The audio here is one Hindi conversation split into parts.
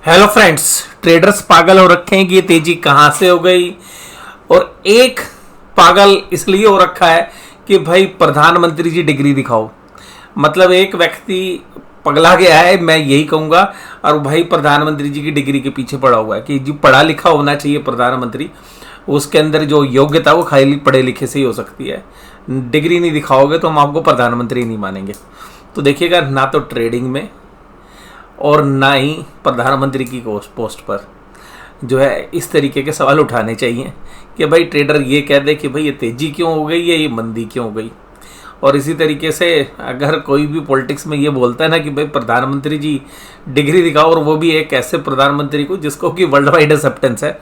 हेलो फ्रेंड्स, ट्रेडर्स पागल हो रखे हैं कि ये तेजी कहाँ से हो गई। और एक पागल इसलिए हो रखा है कि भाई प्रधानमंत्री जी डिग्री दिखाओ। मतलब एक व्यक्ति पगला गया है, मैं यही कहूँगा। और भाई प्रधानमंत्री जी की डिग्री के पीछे पड़ा हुआ है कि जो पढ़ा लिखा होना चाहिए प्रधानमंत्री, उसके अंदर जो योग्यता वो खाली पढ़े लिखे से ही हो सकती है। डिग्री नहीं दिखाओगे तो हम आपको प्रधानमंत्री नहीं मानेंगे। तो देखिएगा, ना तो ट्रेडिंग में और ना ही प्रधानमंत्री की पोस्ट पर जो है इस तरीके के सवाल उठाने चाहिए कि भाई ट्रेडर ये कह दे कि भाई ये तेज़ी क्यों हो गई या ये मंदी क्यों हो गई। और इसी तरीके से अगर कोई भी पॉलिटिक्स में ये बोलता है ना कि भाई प्रधानमंत्री जी डिग्री दिखाओ, और वो भी एक ऐसे प्रधानमंत्री को जिसको कि वर्ल्ड वाइड एक्सेप्टेंस है,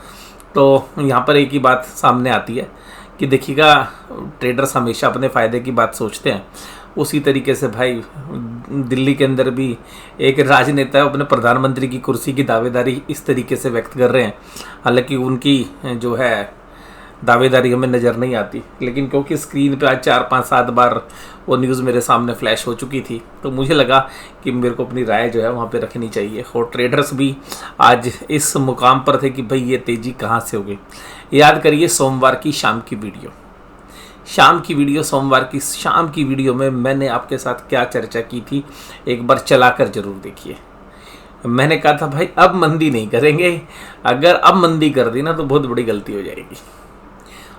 तो यहाँ पर एक ही बात सामने आती है कि देखिएगा, ट्रेडर्स हमेशा अपने फ़ायदे की बात सोचते हैं। उसी तरीके से भाई दिल्ली के अंदर भी एक राजनेता है, अपने प्रधानमंत्री की कुर्सी की दावेदारी इस तरीके से व्यक्त कर रहे हैं। हालांकि उनकी जो है दावेदारी हमें नज़र नहीं आती, लेकिन क्योंकि स्क्रीन पे आज 4-5-7 बार वो न्यूज़ मेरे सामने फ्लैश हो चुकी थी, तो मुझे लगा कि मेरे को अपनी राय जो है वहाँ पे रखनी चाहिए। और ट्रेडर्स भी आज इस मुकाम पर थे कि भाई ये तेज़ी कहाँ से हो गई। याद करिए सोमवार की शाम की वीडियो, सोमवार की शाम की वीडियो में मैंने आपके साथ क्या चर्चा की थी, एक बार चलाकर जरूर देखिए। मैंने कहा था भाई अब मंदी नहीं करेंगे, अगर अब मंदी कर दी ना तो बहुत बड़ी गलती हो जाएगी।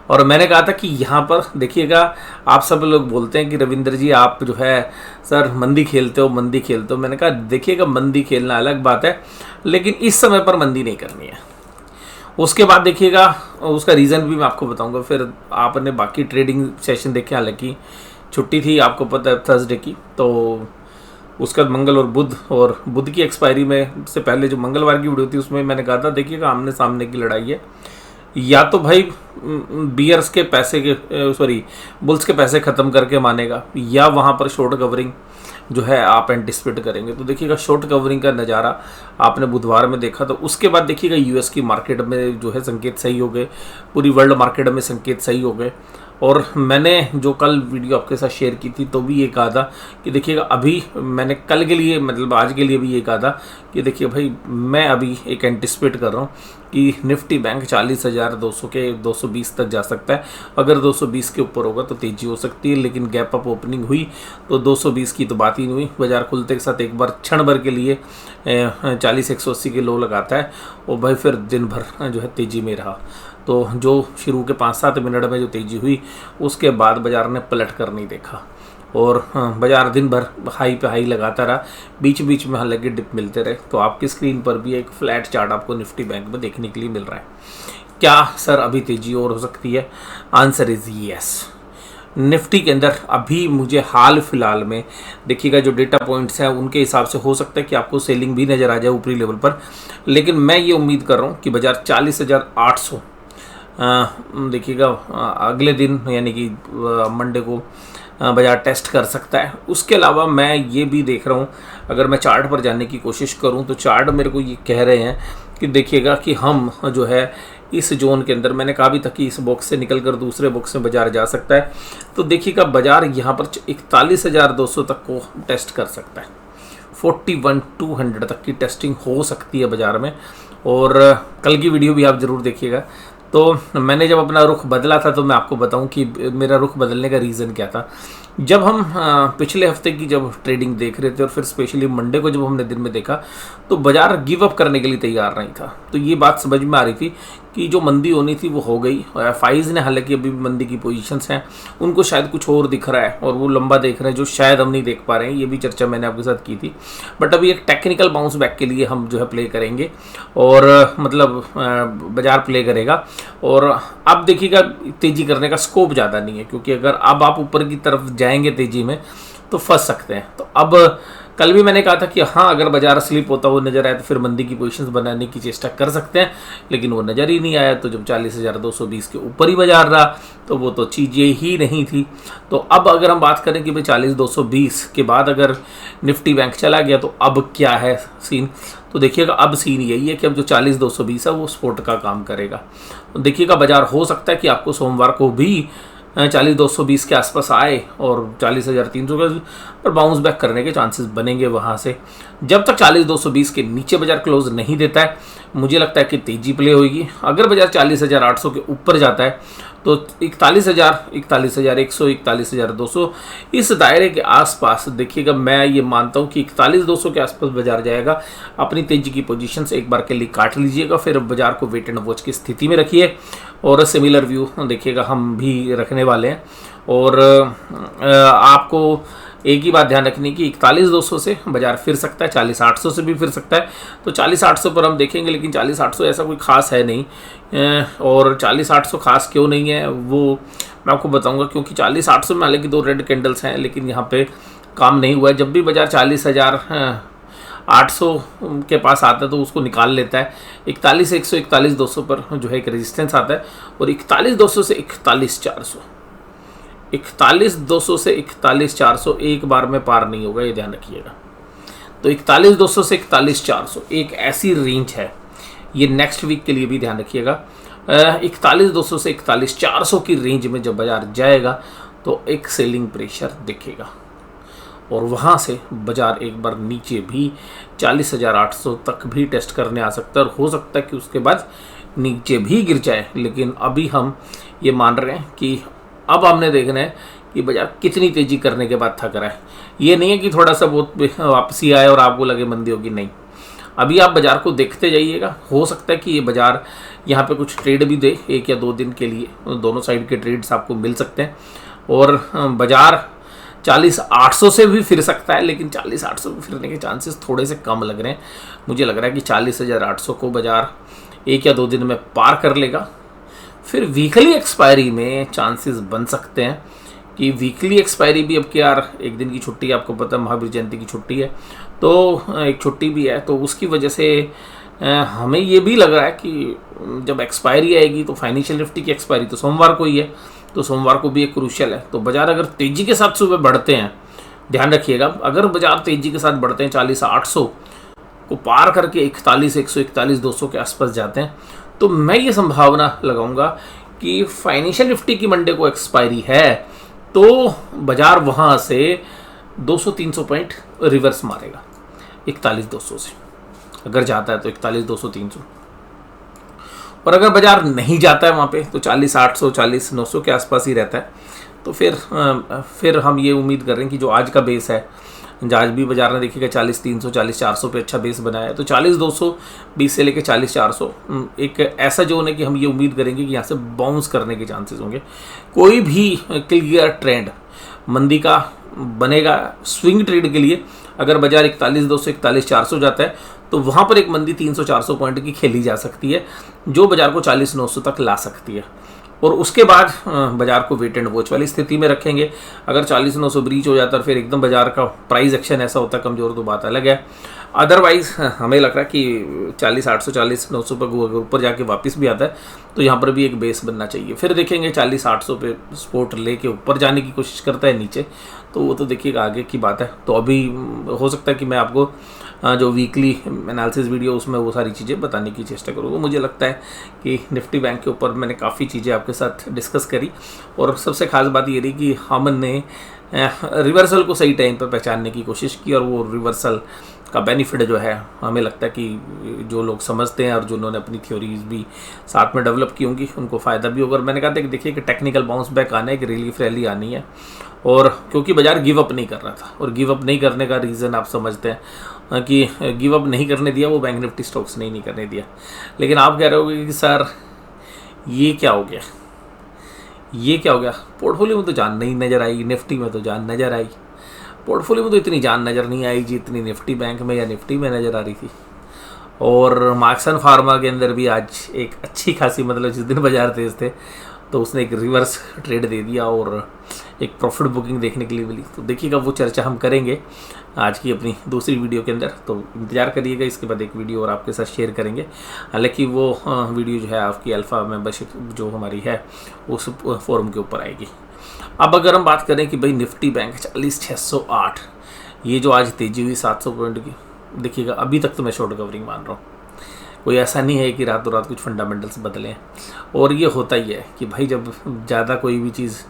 और मैंने कहा था कि यहाँ पर देखिएगा, आप सब लोग बोलते हैं कि रविंद्र जी आप जो है सर मंदी खेलते हो। मैंने कहा देखिएगा, मंदी खेलना अलग बात है, लेकिन इस समय पर मंदी नहीं करनी है। उसके बाद देखिएगा, उसका रीज़न भी मैं आपको बताऊंगा। फिर आपने बाकी ट्रेडिंग सेशन देखे, हालांकि छुट्टी थी आपको पता है थर्सडे की, तो उसका मंगल और बुध की एक्सपायरी में से पहले जो मंगलवार की वीडियो थी उसमें मैंने कहा था देखिएगा, आमने सामने की लड़ाई है। या तो भाई बियर्स के पैसे के बुल्स के पैसे ख़त्म करके मानेगा, या वहाँ पर शॉर्ट कवरिंग जो है आप एंटिसिपेट करेंगे। तो देखिएगा, शॉर्ट कवरिंग का नज़ारा आपने बुधवार में देखा। तो उसके बाद देखिएगा यूएस की मार्केट में जो है संकेत सही हो गए, पूरी वर्ल्ड मार्केट में संकेत सही हो गए। और मैंने जो कल वीडियो आपके साथ शेयर की थी तो भी ये कहा था कि देखिएगा, अभी मैंने कल के लिए मतलब आज के लिए भी ये कहा था कि देखिए भाई, मैं अभी एक एंटिसिपेट कर रहा हूँ कि निफ्टी बैंक 40,200 के 220 तक जा सकता है। अगर 220 के ऊपर होगा तो तेज़ी हो सकती है, लेकिन गैप अप ओपनिंग हुई तो 220 की तो बात ही नहीं हुई। बाजार खुलते के साथ एक बार क्षण भर के लिए 40,180 के लो लगाता है, और भाई फिर दिन भर जो है तेज़ी में रहा। तो जो शुरू के 5-7 मिनट में जो तेज़ी हुई, उसके बाद बाजार ने पलट कर नहीं देखा, और बाजार दिन भर हाई पे हाई लगाता रहा। बीच बीच में हालांकि डिप मिलते रहे। तो आपकी स्क्रीन पर भी एक फ्लैट चार्ट आपको निफ्टी बैंक में देखने के लिए मिल रहा है। क्या सर अभी तेज़ी और हो सकती है? Answer is yes. निफ्टी के अंदर अभी मुझे हाल फिलहाल में देखिएगा, जो डेटा पॉइंट्स हैं उनके हिसाब से हो सकता है कि आपको सेलिंग भी नज़र आ जाए ऊपरी लेवल पर, लेकिन मैं ये उम्मीद कर रहा हूँ कि बाजार 40,800 देखिएगा अगले दिन यानी कि मंडे को बाजार टेस्ट कर सकता है। उसके अलावा मैं ये भी देख रहा हूँ, अगर मैं चार्ट पर जाने की कोशिश करूँ तो चार्ट मेरे को ये कह रहे हैं कि देखिएगा कि हम जो है इस जोन के अंदर, मैंने कहा भी था कि इस बॉक्स से निकल कर दूसरे बॉक्स में बाजार जा सकता है। तो देखिएगा, बाजार यहाँ पर 41,200 तक को टेस्ट कर सकता है। 41,200 तक की टेस्टिंग हो सकती है बाजार में। और कल की वीडियो भी आप ज़रूर देखिएगा। तो मैंने जब अपना रुख बदला था, तो मैं आपको बताऊं कि मेरा रुख बदलने का रीज़न क्या था। जब हम पिछले हफ्ते की जब ट्रेडिंग देख रहे थे, और फिर स्पेशली मंडे को जब हमने दिन में देखा, तो बाजार गिव अप करने के लिए तैयार नहीं था। तो ये बात समझ में आ रही थी कि जो मंदी होनी थी वो हो गई। और एफआईज ने, हालांकि अभी भी मंदी की पोजीशंस हैं, उनको शायद कुछ और दिख रहा है और वो लंबा देख रहे हैं जो शायद हम नहीं देख पा रहे हैं। ये भी चर्चा मैंने आपके साथ की थी। बट अभी एक टेक्निकल बाउंस बैक के लिए हम जो है प्ले करेंगे, और मतलब बाजार प्ले करेगा। और अब देखिएगा, तेज़ी करने का स्कोप ज़्यादा नहीं है, क्योंकि अगर अब आप ऊपर की तरफ जाएंगे तेज़ी में तो फंस सकते हैं। तो अब कल भी मैंने कहा था कि हाँ, अगर बाजार स्लिप होता हुआ नजर आए तो फिर मंदी की पोजीशंस बनाने की चेष्टा कर सकते हैं, लेकिन वो नज़र ही नहीं आया। तो जब 40,220 के ऊपर ही बाजार रहा तो वो तो चीज़ें ही नहीं थी। तो अब अगर हम बात करें कि भाई 40,220 के बाद अगर निफ्टी बैंक चला गया तो अब क्या है सीन, तो देखिएगा अब सीन यही है कि अब जो 40,220 है वो सपोर्ट का काम करेगा। तो देखिएगा, बाजार हो सकता है कि आपको सोमवार को भी 40,220 के आसपास आए और 40,300 के पर बाउंस बैक करने के चांसेस बनेंगे वहाँ से। जब तक 40,220 के नीचे बाजार क्लोज नहीं देता है, मुझे लगता है कि तेजी प्ले होगी। अगर बाजार 40,800 के ऊपर जाता है तो 41,000, 41,100, 41,200 इस दायरे के आसपास देखिएगा। मैं ये मानता हूँ कि 41,200 के आसपास बाजार जाएगा। अपनी तेजी की पोजीशन से एक बार के लिए काट लीजिएगा, फिर बाजार को वेट एंड वॉच की स्थिति में रखिए और सिमिलर व्यू देखिएगा हम भी रखने वाले हैं। और आपको एक ही बात ध्यान रखनी कि 41,200 से बाजार फिर सकता है, 40,800 से भी फिर सकता है। तो 40,800 पर हम देखेंगे, लेकिन 40,800 ऐसा कोई खास है नहीं। और 40,800 खास क्यों नहीं है वो मैं आपको बताऊंगा, क्योंकि 40,800 में हालांकि 2 रेड कैंडल्स हैं, लेकिन यहाँ पे काम नहीं हुआ है। जब भी बाजार 40,800 के पास आता है तो उसको निकाल लेता है। 41,100, 41,200 पर जो है एक रेजिस्टेंस आता है, और 41,200 से 41,400, 41,200 से 41,400 एक बार में पार नहीं होगा, ये ध्यान रखिएगा। तो 41,200 से 41,400 एक ऐसी रेंज है, ये नेक्स्ट वीक के लिए भी ध्यान रखिएगा। 41,200 से 41,400 की रेंज में जब बाजार जाएगा तो एक सेलिंग प्रेशर दिखेगा, और वहाँ से बाजार एक बार नीचे भी 40,800 तक भी टेस्ट करने आ सकता है, और हो सकता है कि उसके बाद नीचे भी गिर जाए। लेकिन अभी हम ये मान रहे हैं कि अब हमने देखना है कि बाजार कितनी तेजी करने के बाद थक रहा है। ये नहीं है कि थोड़ा सा बहुत वापसी आए और आपको लगे मंदी होगी, नहीं। अभी आप बाजार को देखते जाइएगा। हो सकता है कि ये बाजार यहाँ पे कुछ ट्रेड भी दे 1 या 2 दिन के लिए, दोनों साइड के ट्रेड्स आपको मिल सकते हैं। और बाजार 40,800 से भी फिर सकता है, लेकिन 40,800 में फिरने के चांसेस थोड़े से कम लग रहे हैं। मुझे लग रहा है कि 40,800 को बाजार 1 या 2 दिन में पार कर लेगा। फिर वीकली एक्सपायरी में चांसेस बन सकते हैं कि वीकली एक्सपायरी भी, अब क्या यार एक दिन की छुट्टी है, आपको पता है महावीर जयंती की छुट्टी है, तो एक छुट्टी भी है, तो उसकी वजह से हमें ये भी लग रहा है कि जब एक्सपायरी आएगी तो फाइनेंशियल निफ्टी की एक्सपायरी तो सोमवार को ही है, तो सोमवार को भी एक क्रूशियल है। तो बाजार अगर तेजी के साथ सुबह बढ़ते हैं, ध्यान रखिएगा, अगर बाजार तेजी के साथ बढ़ते हैं 40,800 को पार करके 41,100, 41,200 के आसपास जाते हैं, तो मैं ये संभावना लगाऊंगा कि फाइनेंशियल निफ्टी की मंडे को एक्सपायरी है तो बाजार वहाँ से 200-300 पॉइंट रिवर्स मारेगा 41,200 से, अगर जाता है तो 41,200-300। और अगर बाजार नहीं जाता है वहाँ पे तो 40,800, 40,900 के आसपास ही रहता है। तो फिर हम ये उम्मीद कर रहे हैं कि जो आज का बेस है, आज भी बाजार ने देखिएगा 40,300, 40,400 पे अच्छा बेस बनाया है, तो 40,220 से लेकर 40,400 एक ऐसा जोन है कि हम ये उम्मीद करेंगे कि यहाँ से बाउंस करने के चांसेस होंगे। कोई भी क्लियर ट्रेंड मंदी का बनेगा स्विंग ट्रेड के लिए, अगर बाजार 41,200, 41,400 जाता है तो वहाँ पर एक मंदी 300-400 पॉइंट की खेली जा सकती है, जो बाजार को 40,900 तक ला सकती है। और उसके बाद बाजार को वेट एंड वॉच वाली स्थिति में रखेंगे। अगर 40,900 ब्रीच हो जाता है फिर एकदम बाजार का प्राइस एक्शन ऐसा होता है कमज़ोर, तो बात अलग है। अदरवाइज हमें लग रहा है कि 40,800, 40,900 पर ऊपर जाके वापस भी आता है तो यहाँ पर भी एक बेस बनना चाहिए। फिर देखेंगे 40,800 पे सपोर्ट लेके ऊपर जाने की कोशिश करता है नीचे, तो वो तो देखिएगा आगे की बात है। तो अभी हो सकता है कि मैं आपको जो वीकली एनालिसिस वीडियो उसमें वो सारी चीज़ें बताने की चेष्टा करूँगा। मुझे लगता है कि निफ्टी बैंक के ऊपर मैंने काफ़ी चीज़ें आपके साथ डिस्कस करी, और सबसे खास बात ये रही कि हमने रिवर्सल को सही टाइम पर पहचानने की कोशिश की, और वो रिवर्सल का बेनिफिट जो है हमें लगता है कि जो लोग समझते हैं और जिन्होंने अपनी थ्योरीज भी साथ में डेवलप की होंगी उनको फ़ायदा भी होगा। और मैंने कहा था कि देखिए कि टेक्निकल बाउंस बैक आना है, कि रिलीफ रैली आनी है, और क्योंकि बाजार गिव अप नहीं कर रहा था, और गिव अप नहीं करने का रीज़न आप समझते हैं कि गिव अप नहीं करने दिया वो बैंक निफ्टी स्टॉक्स ने नहीं करने दिया। लेकिन आप कह रहे होगे कि सर ये क्या हो गया, ये क्या हो गया, पोर्टफोलियो में तो जान नहीं नज़र आई, निफ्टी में तो जान नज़र आई, पोर्टफोलियो में तो इतनी जान नज़र नहीं आई जितनी निफ्टी बैंक में या निफ्टी में नज़र आ रही थी। और मार्क्सन फार्मा के अंदर भी आज एक अच्छी खासी, मतलब जिस दिन बाजार तेज थे तो उसने एक रिवर्स ट्रेड दे दिया और एक प्रॉफिट बुकिंग देखने के लिए मिली। तो देखिएगा वो चर्चा हम करेंगे आज की अपनी दूसरी वीडियो के अंदर, तो इंतजार करिएगा। इसके बाद एक वीडियो और आपके साथ शेयर करेंगे। हालांकि वो वीडियो जो है आपकी अल्फ़ा मेंबरशिप जो हमारी है उस फोरम के ऊपर आएगी। अब अगर हम बात करें कि भाई निफ्टी बैंक 40,608, ये जो आज तेजी हुई 700 पॉइंट की, देखिएगा अभी तक तो मैं शॉर्ट कवरिंग मान रहा हूँ, कोई ऐसा नहीं है कि रातों रात कुछ फंडामेंटल्स बदलें। और ये होता ही है कि भाई जब ज़्यादा कोई भी चीज़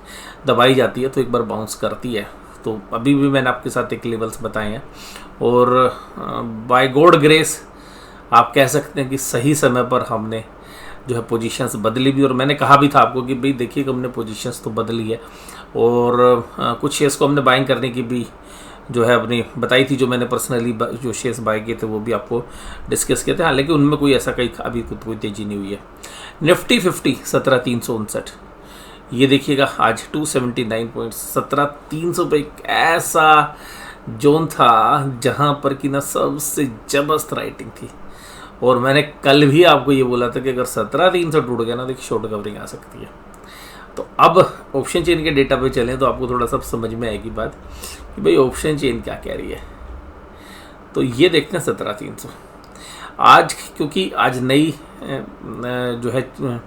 दबाई जाती है तो एक बार बाउंस करती है। तो अभी भी मैंने आपके साथ एक लेवल्स बताए हैं, और बाय गॉड ग्रेस आप कह सकते हैं कि सही समय पर हमने जो है पोजीशंस बदली भी। और मैंने कहा भी था आपको कि भाई देखिए हमने पोजीशंस तो बदली है, और कुछ शेयर्स को हमने बाइंग करने की भी जो है अपनी बताई थी। जो मैंने पर्सनली जो शेयर्स बाय किए थे वो भी आपको डिस्कस किए थे। हालांकि उनमें कोई ऐसा कहीं अभी कोई तेज़ी नहीं हुई है। निफ्टी 50 17,359, ये देखिएगा आज 279 पॉइंट्स, 17,300 पे एक ऐसा जोन था जहां पर कि ना सबसे जबरदस्त राइटिंग थी। और मैंने कल भी आपको ये बोला था कि अगर 17,300 टूट गया ना तो शॉर्ट कवरिंग आ सकती है। तो अब ऑप्शन चेन के डेटा पे चलें तो आपको थोड़ा सा समझ में आएगी बात कि भाई ऑप्शन चेन क्या कह रही है। तो ये देखते हैं 17,300 आज, क्योंकि आज नई जो है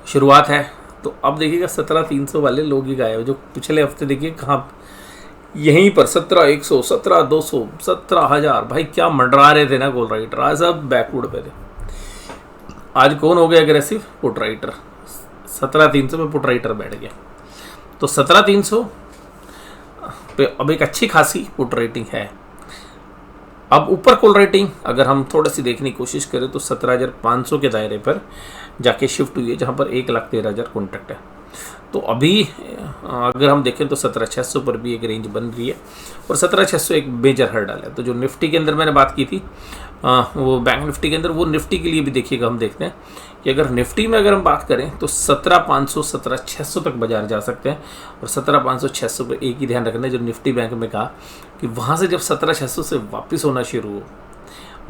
शुरुआत है। तो अब देखिएगा 17,300 वाले लोग ही गायब, जो पिछले हफ्ते देखिए कहाँ यहीं पर 17,100, 17,200, 17,000, भाई क्या मंडरा रहे थे ना कॉल राइटर, आज सब बैकवर्ड पे थे। आज कौन हो गया एग्रेसिव? Put writer. 17,300 पे पुट राइटर बैठ गया। तो 17,300 पे अब एक अच्छी खासी पुट राइटिंग है। अब ऊपर कॉल राइटिंग अगर हम थोड़ी सी देखने की कोशिश करें तो 17,500 के दायरे पर जाके शिफ्ट हुई है, जहाँ पर 1,13,000 कॉन्टैक्ट है। तो अभी अगर हम देखें तो 17,600 पर भी एक रेंज बन रही है, और 17,600 एक मेजर हर्डल है। तो जो निफ्टी के अंदर मैंने बात की थी वो बैंक निफ्टी के अंदर, वो निफ्टी के लिए भी देखिएगा हम देखते हैं कि अगर निफ्टी में अगर हम बात करें तो 17,500 17,600 तक बाजार जा सकते हैं। और 17,500 600 पर एक ही ध्यान रखना है, जो निफ्टी बैंक में कहा कि वहाँ से जब 17,600 से वापस होना शुरू हो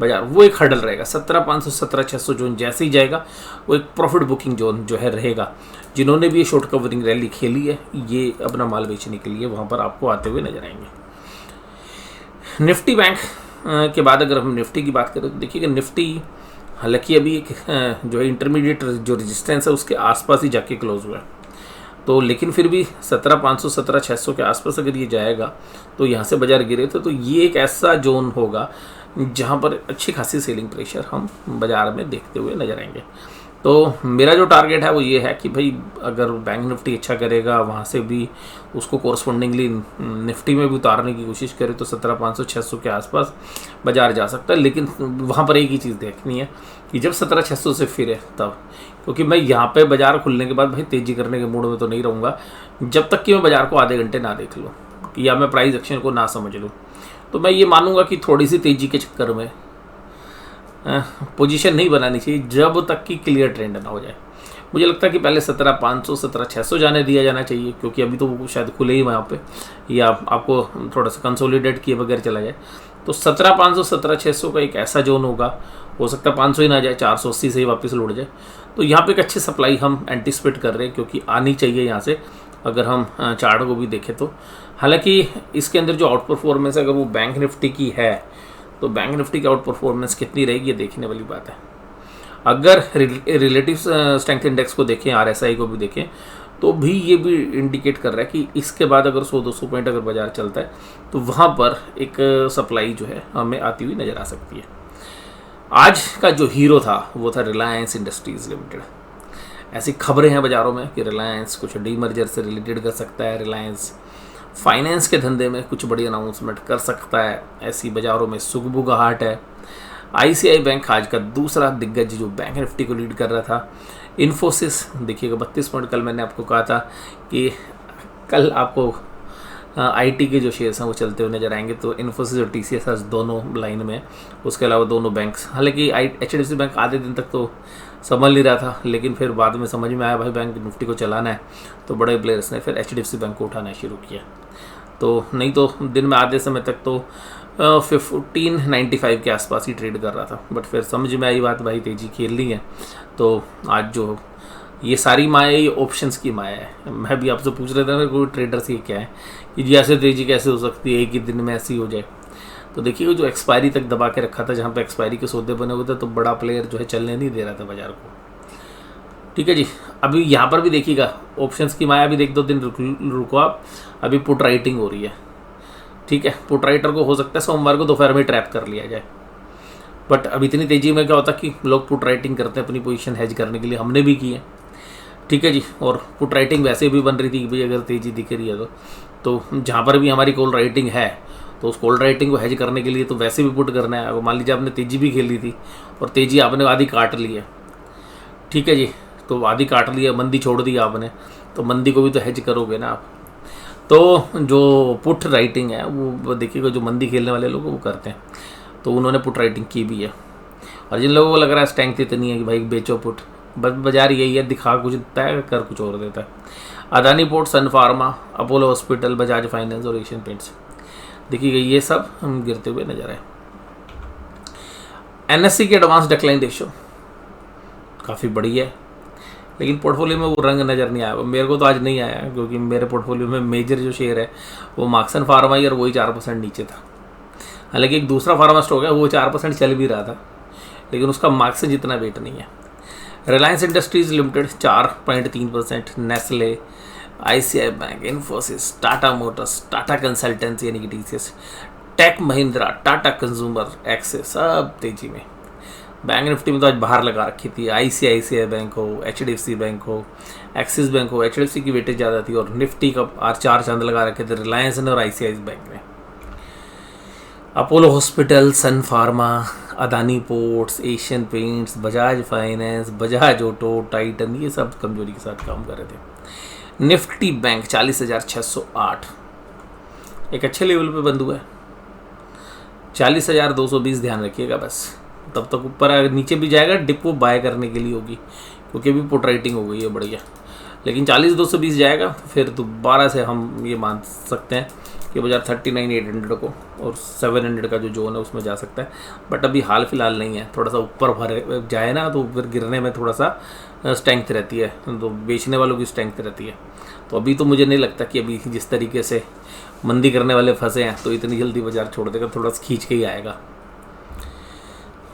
बाजार, वो एक हर्डल रहेगा। 17,500 17,600 जोन जैसे ही जाएगा वो एक प्रॉफिट बुकिंग जोन जो है रहेगा। जिन्होंने भी ये शॉर्ट कवरिंग रैली खेली है ये अपना माल बेचने के लिए वहाँ पर आपको आते हुए नजर आएंगे। निफ्टी बैंक के बाद अगर हम निफ्टी की बात करें तो देखिएगा निफ्टी हालांकि अभी एक जो है इंटरमीडिएट जो रेजिस्टेंस है उसके आसपास ही जाके क्लोज हुआ है। तो लेकिन फिर भी 17,500 17,600 के आसपास अगर ये जाएगा तो यहाँ से बाजार गिरे थे, तो ये एक ऐसा जोन होगा जहाँ पर अच्छी खासी सेलिंग प्रेशर हम बाजार में देखते हुए नजर आएंगे। तो मेरा जो टारगेट है वो ये है कि भाई अगर बैंक निफ्टी अच्छा करेगा वहाँ से भी उसको कोरस्पॉन्डिंगली निफ्टी में भी उतारने की कोशिश करें तो 17,500 600 के आसपास बाजार जा सकता है। लेकिन वहाँ पर एक ही चीज़ देखनी है कि जब 17,600 से फिरे तब, क्योंकि मैं यहाँ पे बाजार खुलने के बाद भाई तेज़ी करने के मूड में तो नहीं रहूँगा जब तक कि मैं बाजार को आधे घंटे ना देख लूँ या मैं प्राइस एक्शन को ना समझ लूँ। तो मैं ये मानूंगा कि थोड़ी सी तेज़ी के चक्कर में पोजीशन नहीं बनानी चाहिए जब तक कि क्लियर ट्रेंड ना हो जाए। मुझे लगता है कि पहले 17,500 17,600 जाने दिया जाना चाहिए, क्योंकि अभी तो वो शायद खुले ही वहाँ पे, या आपको थोड़ा सा कंसोलिडेट किए बगैर चला जाए। तो 17,500 17,600 का एक ऐसा जोन होगा, हो सकता है 500 ही ना जाए, 480 से ही वापस लौट जाए। तो यहाँ पे एक अच्छी सप्लाई हम एंटिसिपेट कर रहे हैं, क्योंकि आनी चाहिए यहाँ से अगर हम चार्ट को भी देखें तो। हालांकि इसके अंदर जो आउट परफॉर्मेंस है अगर वो बैंक निफ्टी की है तो बैंक निफ्टी की आउट परफॉर्मेंस कितनी रहेगी ये देखने वाली बात है। अगर रिलेटिव स्ट्रेंथ इंडेक्स को देखें, आरएसआई को भी देखें, तो भी ये भी इंडिकेट कर रहा है कि इसके बाद अगर 100-200 पॉइंट अगर बाजार चलता है तो वहाँ पर एक सप्लाई जो है हमें आती हुई नज़र आ सकती है। आज का जो हीरो था वो था रिलायंस इंडस्ट्रीज़ लिमिटेड। ऐसी खबरें हैं बाज़ारों में कि रिलायंस कुछ डीमर्जर से रिलेटेड कर सकता है, रिलायंस फाइनेंस के धंधे में कुछ बड़ी अनाउंसमेंट कर सकता है, ऐसी बाज़ारों में सुगबुगाहट है। आईसीआई बैंक आज का दूसरा दिग्गज जो बैंक निफ्टी को लीड कर रहा था। इन्फोसिस देखिएगा 32 पॉइंट, कल मैंने आपको कहा था कि कल आपको आईटी के जो शेयर्स हैं वो चलते हुए नजर आएंगे। तो इन्फोसिस और टीसीएस दोनों लाइन में, उसके अलावा दोनों बैंक्स, हालांकि एचडीएफसी बैंक आधे दिन तक तो संभल नहीं रहा था, लेकिन फिर बाद में समझ में आया भाई बैंक निफ्टी को चलाना है तो बड़े प्लेयर्स ने फिर एचडीएफसी बैंक को उठाना शुरू किया। तो नहीं तो दिन में आधे समय तक तो 1595 के आसपास ही ट्रेड कर रहा था, बट फिर समझ में आई बात भाई तेज़ी खेलनी है। तो आज जो ये सारी माया ये ऑप्शंस की माया है। मैं भी आपसे पूछ रहा था ना कोई ट्रेडर से क्या है कि जी ऐसे तेज़ी कैसे हो सकती है, एक ही दिन में ऐसी हो जाए। तो देखिए जो एक्सपायरी तक दबा के रखा था, जहाँ पे एक्सपायरी के सौदे बने हुए थे, तो बड़ा प्लेयर जो है चलने नहीं दे रहा था बाजार को। ठीक है जी, अभी यहाँ पर भी देखिएगा ऑप्शंस की माया भी 1-2 दिन रुको आप, अभी पुट राइटिंग हो रही है। ठीक है, पुट राइटर को हो सकता है सोमवार को दोपहर में ट्रैप कर लिया जाए। बट अब इतनी तेज़ी में क्या होता कि लोग पुट राइटिंग करते हैं अपनी पोजीशन हेज करने के लिए, हमने भी की है, ठीक है जी। और पुट राइटिंग वैसे भी बन रही थी कि भाई अगर तेज़ी दिख रही है तो जहाँ पर भी हमारी कॉल राइटिंग है तो उस कॉल राइटिंग को हेज करने के लिए तो वैसे भी पुट करना है। मान लीजिए आपने तेज़ी भी खेली थी और तेज़ी आपने आधी काट ली है, ठीक है जी, तो आधी काट ली है, मंदी छोड़ दी आपने, तो मंदी को भी तो हेज करोगे ना आप। तो जो पुट राइटिंग है वो देखिएगा जो मंदी खेलने वाले लोग वो करते हैं, तो उन्होंने पुट राइटिंग की भी है। और जिन लोगों को लग रहा है स्ट्रेंथ इतनी है कि भाई बेचो पुट, बस बाजार यही है, दिखा कुछ देता है कर कुछ और देता है। Adani Port, Sun Pharma, Apollo Hospital, Bajaj Finance और एशियन पेंट्स, देखिएगा ये सब हम गिरते हुए नजर आए। एनएससी की एडवांस डिक्लाइन रेशियो काफ़ी बड़ी है, लेकिन पोर्टफोलियो में वो रंग नज़र नहीं आया। मेरे को तो आज नहीं आया क्योंकि मेरे पोर्टफोलियो में मेजर जो शेयर है वो मार्क्सन फार्मा ही, और वही 4% नीचे था। हालांकि एक दूसरा फार्मा स्टॉक है वो 4% चल भी रहा था, लेकिन उसका मार्क्सन जितना वेट नहीं है। Reliance Industries Limited 4.3%, Nestle, ICI bank, Infosys, Tata Motors, Tata consultancy यानी कि TCS, Tech Mahindra, Tata consumer, Axis, सब तेजी में। बैंक निफ्टी में तो आज बाहर लगा रखी थी, आईसीआईसीआई बैंक हो, एचडीएफसी बैंक हो, एक्सिस बैंक हो, एचडीएफसी की वेटेज ज़्यादा थी, और निफ्टी का आज 4 चांद लगा रखे थे रिलायंस ने और आईसीआईसी बैंक ने। Apollo Hospital, Sun Pharma, Adani Ports, Asian Paints, Bajaj Finance, Bajaj Auto, Titan, ये सब कमजोरी के साथ काम कर रहे थे। निफ्टी बैंक 40,608 एक अच्छे लेवल पे बंद हुआ है। 40,220 ध्यान रखिएगा बस, तब तक ऊपर अगर नीचे भी जाएगा डिप वो बाय करने के लिए होगी, क्योंकि अभी पुट राइटिंग हो गई है बढ़िया। लेकिन 40,220 जाएगा तो फिर दोबारा से हम ये मान सकते हैं कि बाजार 39,800 को और 700 का जो जोन है उसमें जा सकता है। बट अभी हाल फिलहाल नहीं है, थोड़ा सा ऊपर भर जाए ना तो फिर गिरने में थोड़ा सा स्ट्रेंथ रहती है, तो बेचने वालों की स्ट्रेंथ रहती है। तो अभी तो मुझे नहीं लगता कि अभी जिस तरीके से मंदी करने वाले फंसे हैं तो इतनी जल्दी बाजार छोड़ देगा, थोड़ा सा खींच के ही आएगा।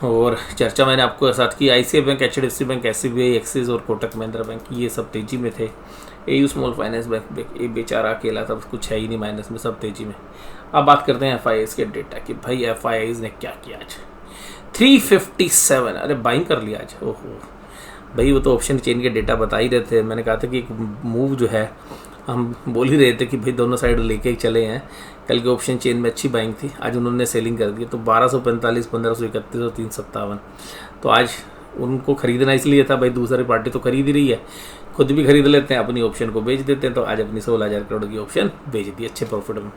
और चर्चा मैंने आपको साथ की, ICI bank, HDFC bank, SBI, axis और कोटक महिंद्रा बैंक, ये सब तेजी में थे। एयू स्मॉल फाइनेंस बैंक ये बेचारा अकेला था, कुछ है ही नहीं माइनस में, सब तेजी में। अब बात करते हैं एफआईआईज के डेटा कि भाई एफआईआईज ने क्या किया आज। 357, अरे बाइंग कर लिया आज। ओहो भाई, वो तो ऑप्शन चेन के डेटा बता ही रहे थे। मैंने कहा था कि एक मूव जो है हम बोल ही रहे थे कि भाई दोनों साइड लेके ही चले हैं। कल के ऑप्शन चेन में अच्छी बाइंग थी, आज उन्होंने सेलिंग कर दी, तो 1245, 1531 और 357। तो आज उनको खरीदना इसलिए था भाई, दूसरी पार्टी तो खरीद ही रही है, खुद भी खरीद लेते हैं, अपनी ऑप्शन को बेच देते हैं। तो आज अपनी 16,000 करोड़ की ऑप्शन बेच दी अच्छे प्रॉफिट में।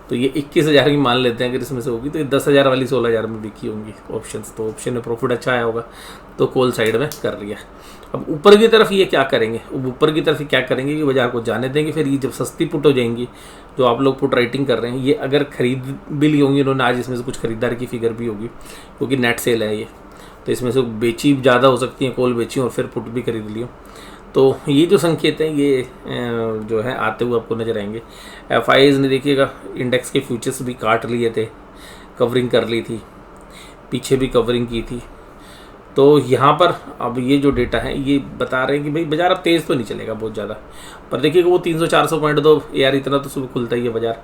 तो ये 21,000 की मान लेते हैं, अगर इसमें से होगी तो 10,000 वाली 16,000 में बिकी होंगी ऑप्शंस। तो ऑप्शन में प्रॉफिट अच्छा आया होगा, तो कॉल साइड में कर लिया। अब ऊपर की तरफ ये क्या करेंगे, ऊपर की तरफ क्या करेंगे कि बाजार को जाने देंगे। फिर ये जब सस्ती पुट हो जाएंगी, जो आप लोग पुट राइटिंग कर रहे हैं, ये अगर खरीद भी ली होंगी इन्होंने आज, इसमें से कुछ खरीदार की फिगर भी होगी क्योंकि नेट सेल है ये, तो इसमें से बेची ज़्यादा हो सकती है, कॉल बेची और फिर पुट भी खरीद लियो। तो ये जो संकेत हैं ये जो है आते हुए आपको नजर आएंगे। एफआईआईज ने देखिएगा इंडेक्स के फ्यूचर्स भी काट लिए थे, कवरिंग कर ली थी, पीछे भी कवरिंग की थी। तो यहाँ पर अब ये जो डेटा है ये बता रहे हैं कि भाई बाजार अब तेज़ तो नहीं चलेगा बहुत ज़्यादा, पर देखिएगा वो 300-400 पॉइंट तो यार इतना तो सुबह खुलता ही है बाजार।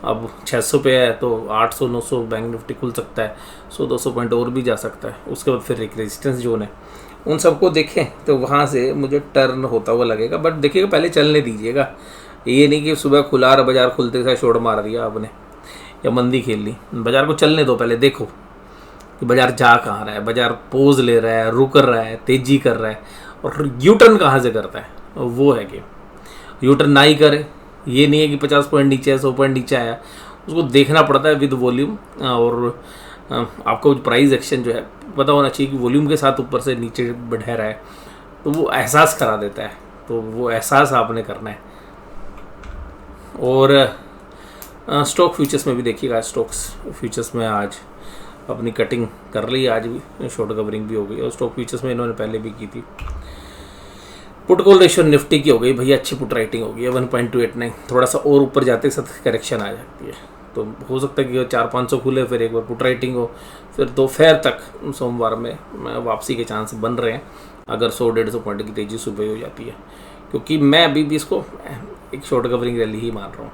अब 600 पे है तो 800-900 बैंक निफ्टी खुल सकता है, 100-200 पॉइंट और भी जा सकता है। उसके बाद फिर एक रेजिस्टेंस जोन है, उन सबको देखें तो वहाँ से मुझे टर्न होता हुआ लगेगा। बट देखिएगा पहले चलने दीजिएगा, ये नहीं कि सुबह खुला और बाजार खुलते से शॉर्ट मार दिया आपने या मंदी खेल ली। बाजार को चलने दो, पहले देखो कि बाजार जा कहाँ रहा है, बाजार पोज ले रहा है, रुक रहा है, तेजी कर रहा है, और यू टर्न कहाँ से करता है, वो है कि यू टर्न ना ही करे। ये नहीं है कि 50 पॉइंट नीचे है, 100 पॉइंट नीचे आया, उसको देखना पड़ता है विद वॉल्यूम। और आपको प्राइस एक्शन जो है पता होना चाहिए कि वॉल्यूम के साथ ऊपर से नीचे बढ़ रहा है, तो वो एहसास करा देता है, तो वो एहसास आपने करना है। और स्टॉक फ्यूचर्स में भी देखिएगा, स्टॉक्स फ्यूचर्स में आज अपनी कटिंग कर ली, आज भी शॉर्ट कवरिंग भी हो गई, और स्टॉक फ्यूचर्स में इन्होंने पहले भी की थी। पुट कॉल रेशियो निफ्टी की हो गई भैया, अच्छी पुट राइटिंग हो गई है 1.289, थोड़ा सा और ऊपर जाते साथ करेक्शन आ जाती है, तो हो सकता है कि 400-500 खुले, फिर एक बार पुट राइटिंग हो, फिर दोपहर तक सोमवार में वापसी के चांस बन रहे हैं अगर 100-150 पॉइंट की तेज़ी सुबह हो जाती है, क्योंकि मैं अभी भी इसको एक शॉर्ट कवरिंग रैली ही मान रहा हूँ।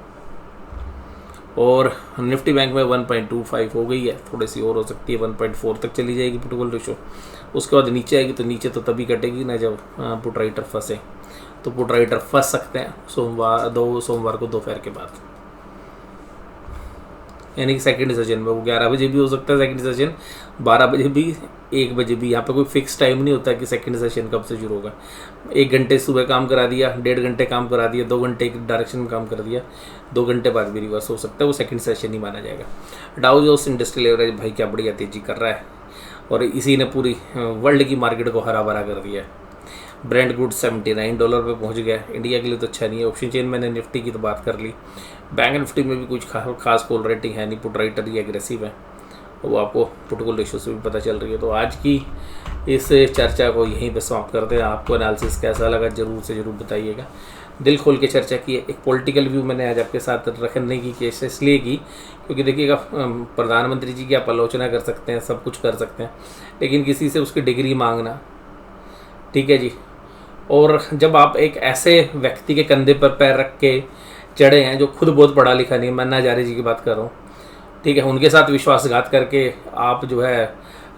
और निफ्टी बैंक में 1.25 हो गई है, थोड़ी सी और हो सकती है, 1.4 तक चली जाएगी पुट कॉल रेशो। उसके बाद नीचे आएगी, तो नीचे तो तभी कटेगी ना जब पुट राइटर फंसे। तो पुट राइटर फंस सकते हैं सोमवार को दोपहर के बाद, यानी कि सेकंड सेशन में। वो 11 बजे भी हो सकता है सेकंड सेशन, 12 बजे भी, 1 बजे भी। यहाँ पे कोई फिक्स टाइम नहीं होता कि सेकंड सेशन कब से शुरू होगा। 1 घंटे सुबह काम करा दिया, 1.5 घंटे काम करा दिया, 2 घंटे एक डायरेक्शन में काम कर दिया, 2 घंटे बाद भी रिवर्स हो सकता है, वो सेकंड सेशन ही माना जाएगा। डाउ जोन्स इंडस्ट्रियल एवरेज भाई क्या बढ़िया तेजी कर रहा है, और इसी ने पूरी वर्ल्ड की मार्केट को हरा भरा कर दिया है। ब्रेंट क्रूड $79 पे पहुंच गया, इंडिया के लिए तो अच्छा नहीं है। ऑप्शन चेन मैंने निफ्टी की तो बात कर ली, बैंक निफ्टी में भी कुछ खास कॉल रेटिंग है नहीं, पुट राइटर ही एग्रेसिव है, वो आपको पुट कॉल रेशियो से भी पता चल रही है। तो आज की इस चर्चा को यहीं पे समाप्त करते हैं। आपको एनालिसिस कैसा लगा जरूर से ज़रूर बताइएगा। दिल खोल के चर्चा की है। एक पॉलिटिकल व्यू मैंने आज आपके साथ रखने की कोशिश इसलिए की क्योंकि देखिएगा, प्रधानमंत्री जी की आप आलोचना कर सकते हैं, सब कुछ कर सकते हैं, लेकिन किसी से उसकी डिग्री मांगना, ठीक है जी। और जब आप एक ऐसे व्यक्ति के कंधे पर पैर रख के चढ़े हैं जो खुद बहुत पढ़ा लिखा नहीं, मैं अन्ना हजारे जी की बात कर रहा हूँ, ठीक है, उनके साथ विश्वासघात करके आप जो है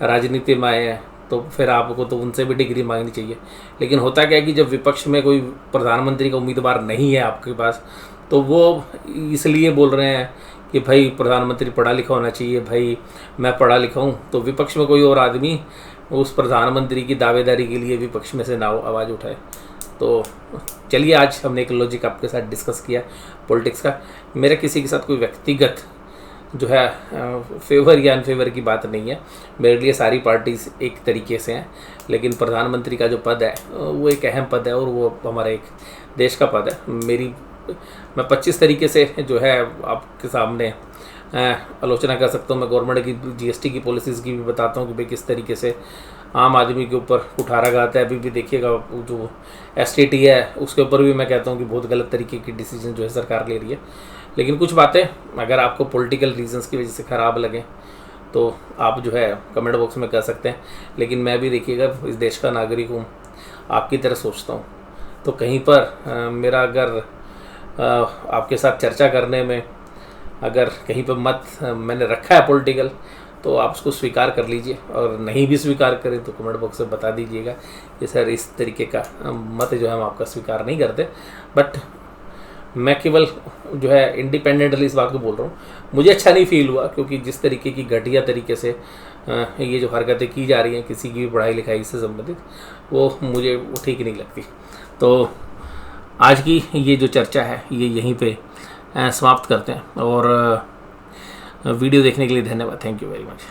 राजनीति में आए हैं, तो फिर आपको तो उनसे भी डिग्री मांगनी चाहिए। लेकिन होता क्या है कि जब विपक्ष में कोई प्रधानमंत्री का उम्मीदवार नहीं है आपके पास, तो वो इसलिए बोल रहे हैं कि भाई प्रधानमंत्री पढ़ा लिखा होना चाहिए, भाई मैं पढ़ा लिखा हूँ, तो विपक्ष में कोई और आदमी उस प्रधानमंत्री की दावेदारी के लिए विपक्ष में से ना आवाज़ उठाए। तो चलिए, आज हमने एक लॉजिक आपके साथ डिस्कस किया पॉलिटिक्स का। मेरा किसी के साथ कोई व्यक्तिगत जो है फेवर या अनफेवर की बात नहीं है। मेरे लिए सारी पार्टीज एक तरीके से हैं, लेकिन प्रधानमंत्री का जो पद है वो एक अहम पद है, और वो हमारा एक देश का पद है। मैं 25 तरीके से जो है आपके सामने आलोचना कर सकता हूँ। मैं गवर्नमेंट की जीएसटी की पॉलिसीज़ की भी बताता हूँ कि भाई किस तरीके से आम आदमी के ऊपर कुठाराघात है। अभी भी देखिएगा जो एसटीटी है उसके ऊपर भी मैं कहता हूँ कि बहुत गलत तरीके की डिसीजन जो है सरकार ले रही है। लेकिन कुछ बातें अगर आपको पॉलिटिकल रीजंस की वजह से ख़राब लगे तो आप जो है कमेंट बॉक्स में कर सकते हैं। लेकिन मैं भी देखिएगा इस देश का नागरिक हूँ, आपकी तरह सोचता हूँ, तो कहीं पर मेरा अगर आपके साथ चर्चा करने में अगर कहीं पर मत मैंने रखा है पॉलिटिकल, तो आप उसको स्वीकार कर लीजिए, और नहीं भी स्वीकार करें तो कमेंट बॉक्स में बता दीजिएगा कि सर इस तरीके का मत जो है हम आपका स्वीकार नहीं करते। बट मैं केवल जो है इंडिपेंडेंटली इस बात को बोल रहा हूँ। मुझे अच्छा नहीं फील हुआ, क्योंकि जिस तरीके की घटिया तरीके से ये जो हरकतें की जा रही हैं किसी की भी पढ़ाई लिखाई से संबंधित, वो मुझे ठीक नहीं लगती। तो आज की ये जो चर्चा है ये यहीं पे समाप्त करते हैं, और वीडियो देखने के लिए धन्यवाद। Thank you very much.